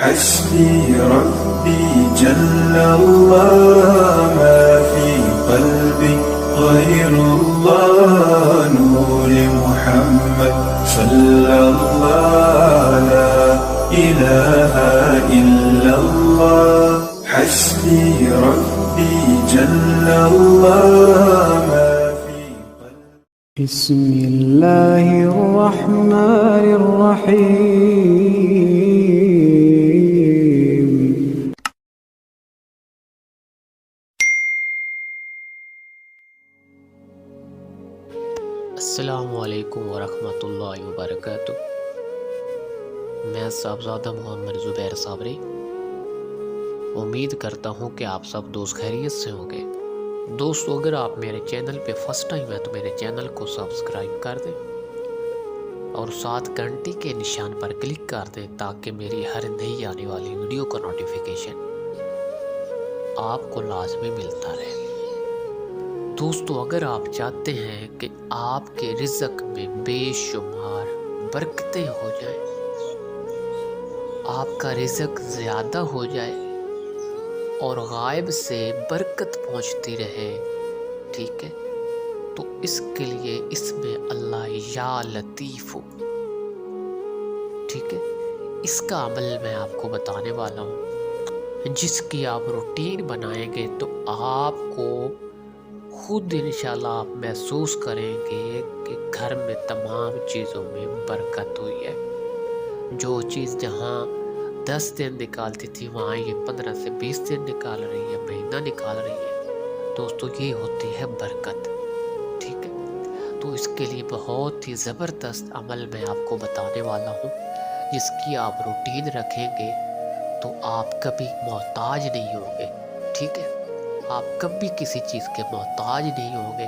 حسبي ربي جل الله ما في قلبي غير الله نور محمد صلى الله لا إله إلا الله حسبي ربي جل الله ما في قلبي بسم الله الرحمن الرحيم السلام علیکم ورحمۃ اللہ وبرکاتہ۔ میں صاحبزادہ محمد زبیر صابری امید کرتا ہوں کہ آپ سب دوست خیریت سے ہوں گے۔ دوستو، اگر آپ میرے چینل پہ فرسٹ ٹائم ہے تو میرے چینل کو سبسکرائب کر دیں اور ساتھ گھنٹی کے نشان پر کلک کر دیں تاکہ میری ہر نئی آنے والی ویڈیو کا نوٹیفیکیشن آپ کو لازمی ملتا رہے۔ دوستو، اگر آپ چاہتے ہیں کہ آپ کے رزق میں بے شمار برکتیں ہو جائیں، آپ کا رزق زیادہ ہو جائے اور غائب سے برکت پہنچتی رہے، ٹھیک ہے، تو اس کے لیے اس میں اللہ یا لطیف ہو، ٹھیک ہے، اس کا عمل میں آپ کو بتانے والا ہوں، جس کی آپ روٹین بنائیں گے تو آپ کو خود انشاءاللہ آپ محسوس کریں گے کہ گھر میں تمام چیزوں میں برکت ہوئی ہے۔ جو چیز جہاں 10 دن نکالتی تھی وہاں یہ 15 سے 20 دن نکال رہی ہے، مہینہ نکال رہی ہے۔ دوستو، یہ ہوتی ہے برکت، ٹھیک ہے۔ تو اس کے لیے بہت ہی زبردست عمل میں آپ کو بتانے والا ہوں، جس کی آپ روٹین رکھیں گے تو آپ کبھی محتاج نہیں ہوں گے، ٹھیک ہے۔ آپ کبھی کسی چیز کے محتاج نہیں ہوں گے،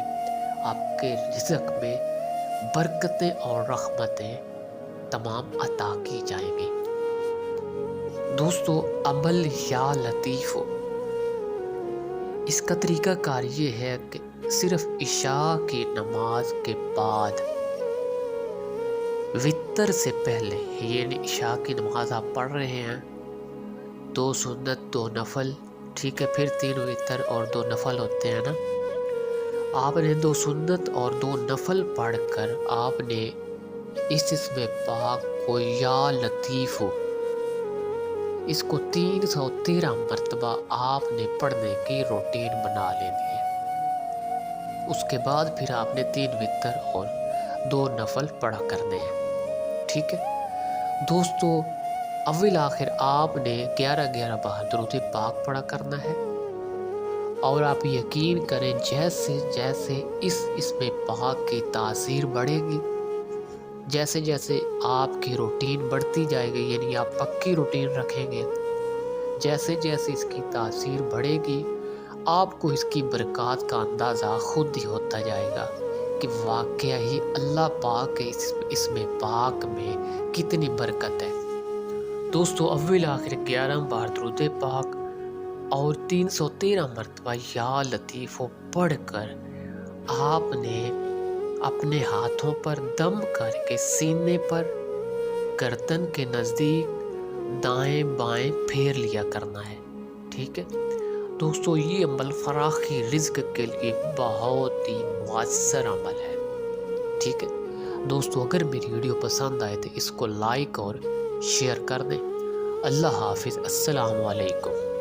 آپ کے رزق میں برکتیں اور رحمتیں تمام عطا کی جائیں گی۔ دوستو، عمل یا لطیف ہو، اس کا طریقہ کار یہ ہے کہ صرف عشاء کی نماز کے بعد وتر سے پہلے، یعنی عشاء کی نماز آپ پڑھ رہے ہیں، 2 سنت 2 نفل، ٹھیک ہے، پھر 3 وتر اور 2 نفل ہوتے ہیں نا، آپ نے 2 سنت اور 2 نفل پڑھ کر آپ نے اس اسم پاک کو یا لطیف ہو، اس کو 313 مرتبہ آپ نے پڑھنے کی روٹین بنا لینی ہے۔ اس کے بعد پھر آپ نے 3 وتر اور 2 نفل پڑھا کرنے ہیں، ٹھیک ہے۔ دوستو، اول آخر آپ نے 11 بار درود پاک پڑھا کرنا ہے، اور آپ یقین کریں جیسے جیسے اس اسم پاک کی تاثیر بڑھے گی، جیسے جیسے آپ کی روٹین بڑھتی جائے گی، یعنی آپ پکی روٹین رکھیں گے، جیسے جیسے اس کی تاثیر بڑھے گی آپ کو اس کی برکات کا اندازہ خود ہی ہوتا جائے گا کہ واقعہ ہی اللہ پاک کے اسم پاک میں کتنی برکت ہے۔ دوستو، اول آخر 11 بار درود پاک اور 313 مرتبہ یا لطیف پڑھ کر آپ نے اپنے ہاتھوں پر دم کر کے سینے پر گردن کے نزدیک دائیں بائیں پھیر لیا کرنا ہے، ٹھیک ہے۔ دوستو، یہ عمل فراخی رزق کے لیے بہت ہی مؤثر عمل ہے، ٹھیک ہے۔ دوستو، اگر میری ویڈیو پسند آئے تو اس کو لائک اور شیئر کر دیں۔ اللہ حافظ، السلام علیکم۔